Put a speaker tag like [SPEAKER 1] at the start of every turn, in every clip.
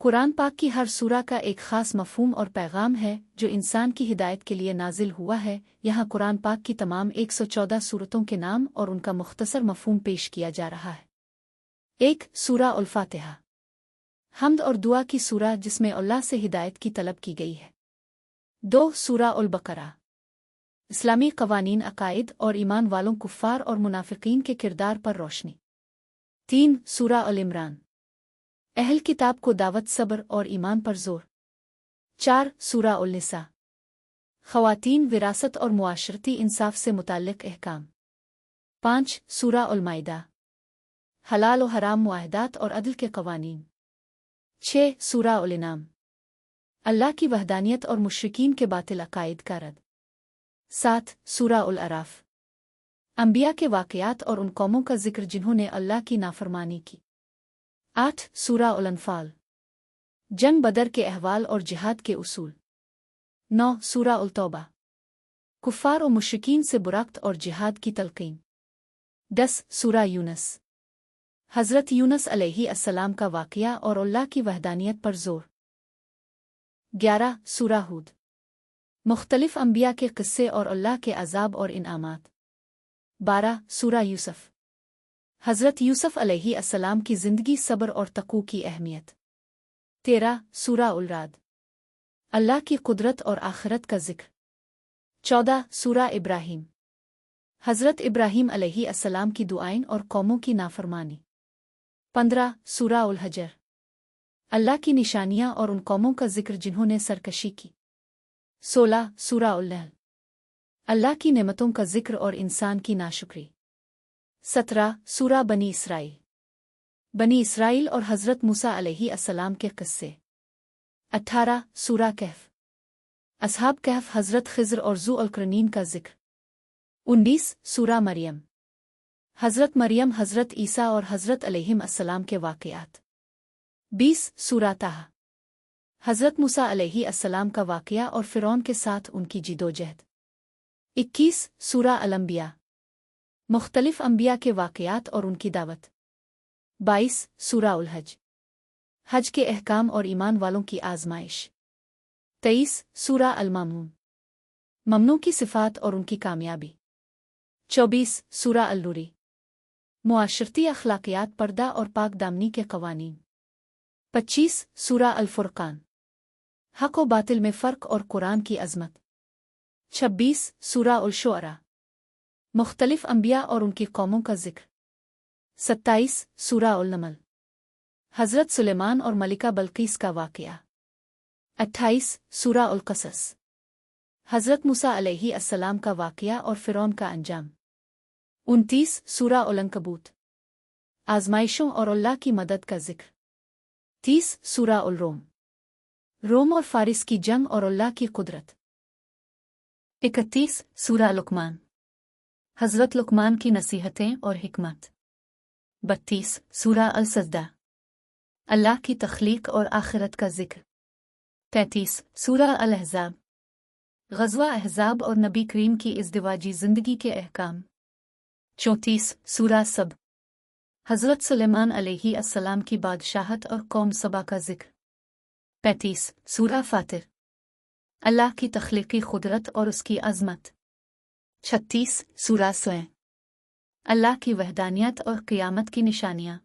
[SPEAKER 1] कुरान पाक की हर सूरा का एक ख़ास मफ़हूम और पैगाम है जो इंसान की हिदायत के लिए नाजिल हुआ है। यहाँ कुरान पाक की तमाम 114 सूरतों के नाम और उनका मुख्तसर मफ़हूम पेश किया जा रहा है। 1. सूरा अल फातिहा, हम्द और दुआ की सूरा जिसमें अल्लाह से हिदायत की तलब की गई है। 2. सूरा अल बकरा, इस्लामी क़वानीन, अकायद और ईमान वालों कुफ़ार और मुनाफ़िकीन के किरदार पर रोशनी। 3. सूरा अल इमरान, अहल किताब को दावत, सब्र और ईमान पर जोर। 4. सूरा अल निसा, ख़वातीन, विरासत और मुआशरती इंसाफ से मुताल्लिक़ अहकाम। 5. सूरा अल माइदा, हलाल और हराम, मुआहदात और अदल के क़वानीन। 6. सूरा अल इनाम, अल्लाह की वहदानियत और मुश्रिकीन के बातिल अकायद का रद्द। 7. सूरा अल अराफ, अंबिया के वाक़यात और उन कौमों का ज़िक्र जिन्होंने अल्लाह की नाफरमानी की। 8. सूरा अल अनफ़ाल, जंग बदर के अहवाल और जिहाद के उसूल। 9. सूरा अल तौबा, कुफ़ार और मुश्रिकीन से बुराक़्त और जिहाद की तलक़ीन। 10. सूरा यूनस, हज़रत यूनस अलैहिस्सलाम का वाक़या और अल्लाह की वहदानियत पर ज़ोर। 11. सूरा हूद, मुख्तलिफ अंबिया के क़िस्से और अल्लाह के अज़ाब और इनामात। 12. सूरा यूसुफ़, हज़रत यूसुफ़ अलैहिस्सलाम की ज़िंदगी, सब्र और तक़वा की अहमियत। 13. सूरा अल राद, अल्लाह की कुदरत और आखिरत का ज़िक्र। 14. सूरा इब्राहीम, हज़रत इब्राहीम अलैहिस्सलाम की दुआएं और कौमों की नाफरमानी। 15. सूरा अल हजर, अल्लाह की निशानियां और उन कौमों का ज़िक्र जिन्होंने सरकशी की। 16. सूरा अल नहल, अल्लाह की नेमतों का ज़िक्र और इंसान की नाशुक्री। 17. सूरा बनी इसराइल, बनी इसराइल और हज़रत मूसा अलैहिस्सलाम के क़िस्से। 18. सूरा कहफ़, असहाब कहफ़, हज़रत ख़िज़र और ज़ू अलक़रनीन का ज़िक्र। 19. सूरा मरियम, हज़रत मरियम, हज़रत ईसा और हज़रत अलैहिस्सलाम के वाक़यात। 20. सूरा ताहा, हज़रत मूसा अलैहिस्सलाम का वाक़या और फ़िरौन के साथ उनकी जिदोजहद। 21. सूरा अल अंबिया, मुख्तलिफ अंबिया के वाक़यात और उनकी दावत। 22. सूरा उल हज, हज के अहकाम और ईमान वालों की आज़माइश। 23. सूरा अल मामून, ममनू की सिफ़ात और उनकी कामयाबी। 24. सूरा अल नूरी, मुआशरती अखलाक़ियात, पर्दा और पाक दामनी के क़वानीन। 25. सूरा अल फ़ुरक़ान, हक़ व बातिल में फ़र्क और कुरान की अज़मत। 26. सूरा अल शुअरा, मुख्तलिफ अंबिया और उनकी कौमों का ज़िक्र। 27. सूरा अल नमल, हज़रत सुलेमान और मलिका बल्क़ीस का वाक़या। 28. सूरा अल क़सस, हज़रत मूसा अलैहिस्सलाम का वाक़या और फ़िरौन का अंजाम। 29. सूरा अल अंकबूत, आज़माइशों और अल्लाह की मदद का ज़िक्र। 30. सूरा अल रोम, रोम और फ़ारिस की जंग और अल्लाह की कुदरत। 31. सूरा लुक़मान, हज़रत लुक़मान की नसीहतें और हिकमत। 32. सूरा अल सजदा, अल्लाह की तख़लीक़ और आखिरत का ज़िक्र। 33. सूरा अल अहज़ाब, ग़ज़वा अहज़ाब और नबी करीम की इज़दिवाजी ज़िंदगी के अहकाम। 34. सूरा सब, हज़रत सुलेमान अलैहिस्सलाम की बादशाहत और कौम सबा का ज़िक्र। 35. सूरा फ़ातिर, अल्लाह की तख़लीक़ी क़ुदरत और उसकी अज़मत। 36. सूरा स्वयं, अल्लाह की वहदानियत और क़ियामत की निशानियाँ।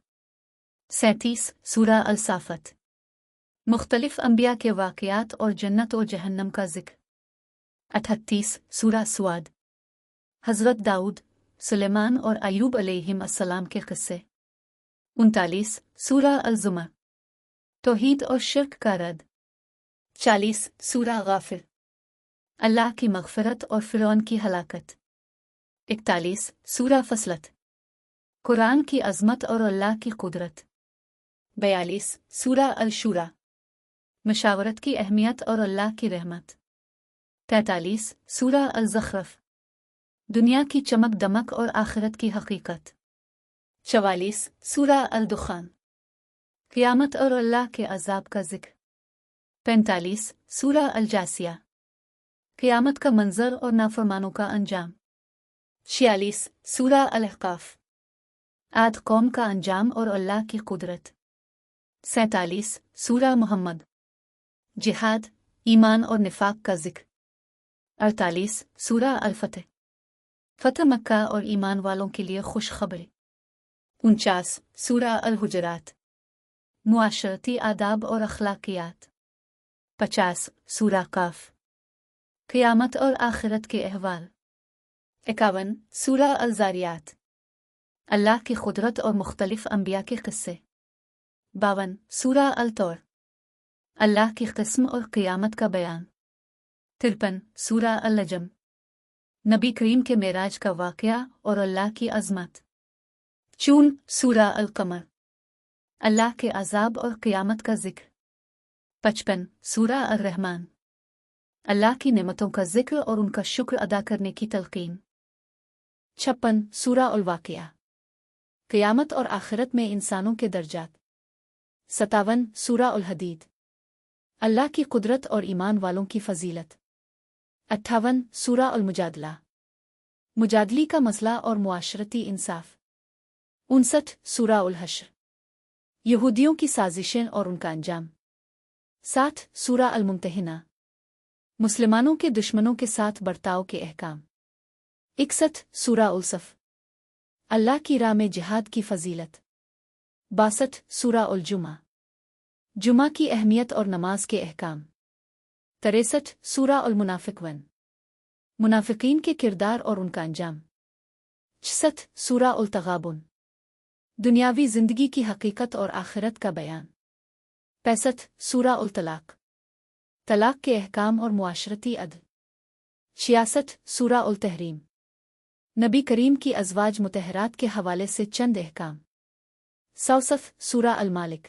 [SPEAKER 1] 37. सूरा अल साफ़त, मुख्तलिफ अंबिया के वाक़यात और जन्नत और जहन्नम का ज़िक्र। 38. सूरा सुआद, हज़रत दाऊद, सुलेमान और अय्यूब अलैहिस्सलाम के क़िस्से। 39. सूरा अल ज़ुमर, तौहीद और शिर्क का रद्द। 40. सूरा गाफ़िर, अल्लाह की मग़फ़िरत और फ़िरौन की हलाकत। 41. सूरा फ़सलत, कुरान की अज़मत और अल्लाह की कुदरत। 42. सूरा अल शूरा, मशावरत की अहमियत और अल्लाह की रहमत। 43. सूरा अल ज़ख़रफ़, दुनिया की चमक दमक और आखिरत की हकीकत। 44. सूरा अल दुख़ान, क़ियामत और अल्लाह के अज़ाब का ज़िक्र। 45. सूरा अल जासिया, क़ियामत का मंज़र और नाफरमानों का अंजाम। 46. सूरा अल अहक़ाफ़, आद कौम का अंजाम और अल्लाह की कुदरत। 47 सूरा मोहम्मद। जिहाद, ईमान और निफाक का जिक्र। 48 सूरा अल-फतह। फतह मक्का और ईमान वालों के लिए खुश खबरें। 49 सूरा अल-हुजरात। मुआशरती आदाब और अखलाकियात। 50 सूरा काफ। क़यामत और आखिरत के अहवाल। 51 सूरा अल-ज़ारियात। अल्लाह की क़ुदरत और मुख्तलिफ अंबिया के क़िस्से। 52 सूरा अल-तौर। अल्लाह की क़िस्म और क़यामत का बयान। 53 सूरा अल-नजम। नबी करीम के मेराज का वाक़या और अल्लाह की अज़मत। 54 सूरा अल-क़मर। अल्लाह के अज़ाब और क़यामत का ज़िक्र। 55 सूरा अर-रहमान। अल्लाह की नेमतों का ज़िक्र और उनका शुक्र अदा करने की तलक़ीन। 56 सूरा अल-वाक़िया। क़यामत और आखिरत में इंसानों के दर्जात। 57 सूरा अल-हदीद। अल्लाह की क़ुदरत और ईमान वालों की फ़जीलत। 58 सूरा अल-मुजादला। मुजादली का मसला और मुआशरती इंसाफ। 59 सूरा अल-हश्र। यहूदियों की साजिशें और उनका अंजाम। 60 सूरा अल-मुम्तहिना। मुसलमानों के दुश्मनों के साथ बर्ताव के अहकाम। 61 सूरा अल-सफ़। अल्लाह की राह में जिहाद की फ़जीलत। 62 सूरा अल-जुमा। जुमा की अहमियत और नमाज के अहकाम। 63 सूरा अल-मुनाफ़िक़ून। मुनाफ़िकीन के किरदार और उनका अंजाम। 66 सूरा अल-तग़ाबुन। दुनियावी ज़िंदगी की हकीकत और आखिरत का बयान। 65 सूरा अल-तलाक़। तलाक़ के अहकाम और मुआशरती अदल। 66 सूरा अल-तहरीम। नबी करीम की अज़वाज मुतहरात के हवाले से चंद अहकाम। 67 सूरा अल-मालिक।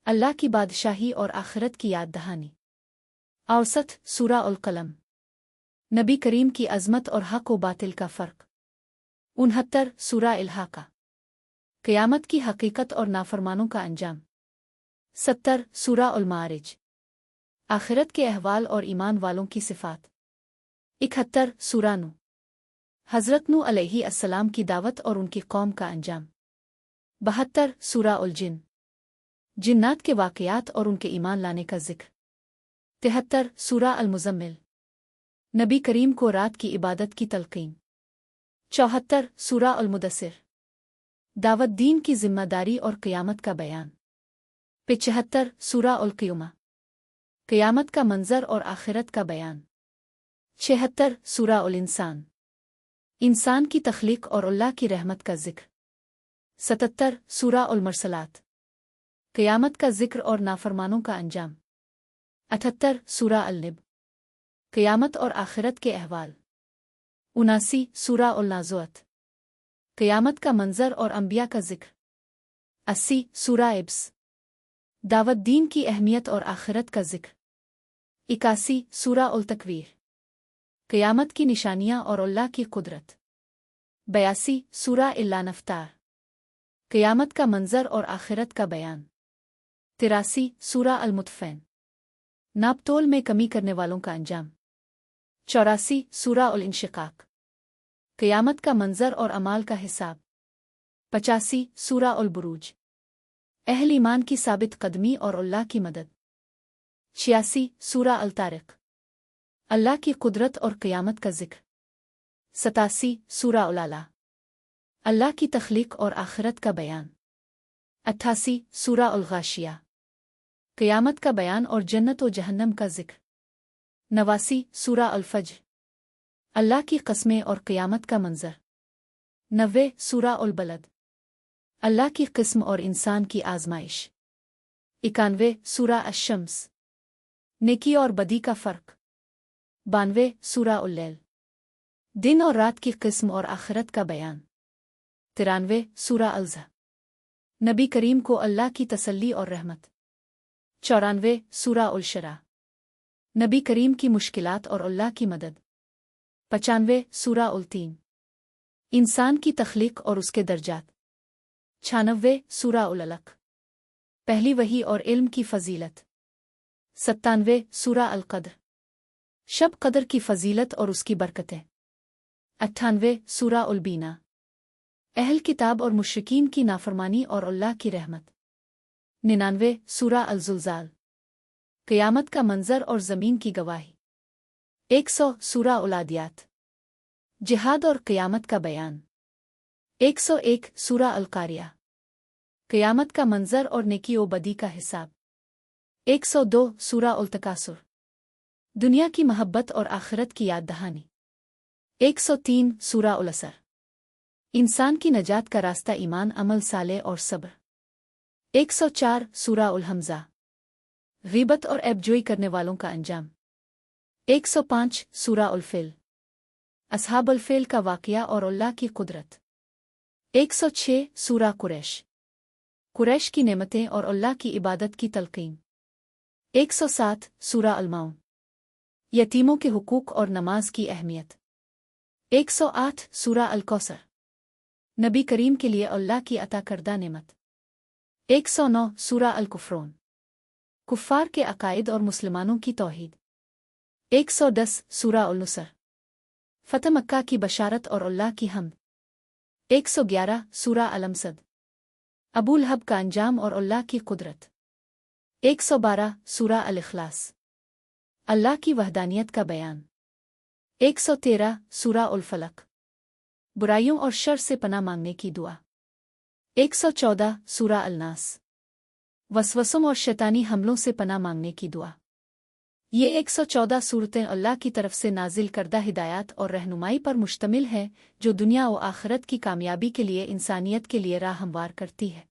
[SPEAKER 1] अल्लाह की बादशाही और आखिरत की याद दहानी। 68 सूरा अल-क़लम। नबी करीम की अज़मत और हक़ व बातिल का फ़र्क। 69 सूरा अल-हाक़ा। क़यामत की हकीकत और नाफरमानों का अंजाम। 70 सूरा अल-मारिज। आखिरत के अहवाल और ईमान वालों की सिफ़ात। 71 सूरा नूह। हज़रत नूह अलैहिस्सलाम की दावत और उनकी कौम का अंजाम। 72 सूरा अल-जिन। जिन्नात के वाक़यात और उनके ईमान लाने का ज़िक्र। 73 सूरा अल-मुज़म्मिल। नबी करीम को रात की इबादत की तलक़ीन। 74 सूरा अल-मुदस्सिर। दावत दीन की ज़िम्मेदारी और क़यामत का बयान। 75 सूरा अल-क़ियामा। क़यामत का मंज़र और आखिरत का बयान। 76 सूरा अल-इंसान। इंसान की तख़लीक़ और अल्लाह की रहमत का ज़िक्र। 77 सूरा अल-मरसलात। क़यामत का ज़िक्र और नाफरमानों का अंजाम। 78 सूरा अल-निब। क़यामत और आखिरत के अहवाल। 79 सूरा अल-नाज़ुअत। क़यामत का मंज़र और अंबिया का ज़िक्र। 80 सूरा इब्स। दावत दीन की अहमियत और आखिरत का ज़िक्र। 81 सूरा अल-तकवीर। क़यामत की निशानियाँ और अल्लाह की क़ुदरत। 82 सूरा अल-नफ़्तार। क़यामत का मंज़र और आखिरत का बयान। 83 सूरा अल-मुतफ़ैन। नापतोल में कमी करने वालों का अंजाम। 84 सूरा अल-इंशिक़ाक़। क़यामत का मंज़र और अमाल का हिसाब। 85 सूरा अल-बुरूज। अहल ईमान की साबित कदमी और अल्लाह की मदद। 86 सूरा अल-तारिक़। अल्लाह की क़ुदरत और क़यामत का ज़िक्र। 87 सूरा अल-आला। अल्लाह की तख़लीक़ और आखिरत का बयान। 88 सूरा अल-गाशिया। क़यामत का बयान और जन्नत व जहन्नम का ज़िक्र। 89 सूरा अल-फ़ज्र। अल्लाह की क़स्में और क़यामत का मंज़र। 90 सूरा अल-बलद। अल्लाह की क़िस्म और इंसान की आज़माइश। 91 सूरा अश-शम्स। नेकी और बदी का फ़र्क। 92 सूरा अल-लैल। दिन और रात की क़िस्म और आखिरत का बयान। 93 सूरा अल-ज़ह। नबी करीम को अल्लाह की तसल्ली और रहमत। 94 सूरा अल-शरा। नबी करीम की मुश्किलात और अल्लाह की मदद। 95 सूरा अल-तीन। इंसान की तख़लीक़ और उसके दर्जात। 96 सूरा अल-अलक़। पहली वही और इल्म की फ़जीलत। 97 सूरा अल-क़द्र। शब क़द्र की फ़जीलत और उसकी बरकतें। 98 सूरा अल-बीना। अहल किताब और मुश्रिकीन की नाफरमानी और अल्लाह की रहमत। 99 सूरा अल-ज़ुलज़ाल। क़यामत का मंजर और ज़मीन की गवाही। 100 सूरा उल-आदियात। जिहाद और क़यामत का बयान। 101 सूरा अल-क़ारिया। क़यामत का मंजर और नेकी व बदी का हिसाब। 102 सूरा उल-तकासुर। दुनिया की महब्बत और आखिरत की याद दहानी। 103 सूरा उल-असर। इंसान की नजात का रास्ता ईमान, अमल साले और सब्र। 104 सूरा उल-हमज़ा। ग़ीबत और ऐबजोई करने वालों का अंजाम। 105 सूरा उल-फ़िल। अस्हाबुल फ़िल का वाक़या और अल्लाह की कुदरत। 106 सूरा कुरैश। कुरैश की नेमतें और अल्लाह की इबादत की तलक़ीन। 107 सूरा अल-माउन। यतीमों के हुकूक और नमाज की अहमियत। 108 सूरा अल-कौसर। नबी करीम के लिए अल्लाह की अता करदा नेमत। 109 सूरा अल-कुफ़्रोन। कुफ़ार के अकायद और मुसलमानों की तौहीद। 110 सूरा उल-नुसर। फ़तह मक्का की बशारत और अल्लाह की हम्द। 111 सूरा अल-अमसद। अबू लहब का अंजाम और अल्लाह की कुदरत। 112 सूरा अल-इख़लास। अल्लाह की वहदानियत का बयान। 113 सूरा उल-फ़लक। बुराइयों और शर से पनाह मांगने की दुआ। 114 सूरा अल-नास। वसवसों और शैतानी हमलों से पनाह मांगने की दुआ। ये 114 सूरतें अल्लाह की तरफ से नाजिल करदा हिदायत और रहनुमाई पर मुश्तमिल है, जो दुनिया व आखिरत की कामयाबी के लिए इंसानियत के लिए राह हमवार करती है।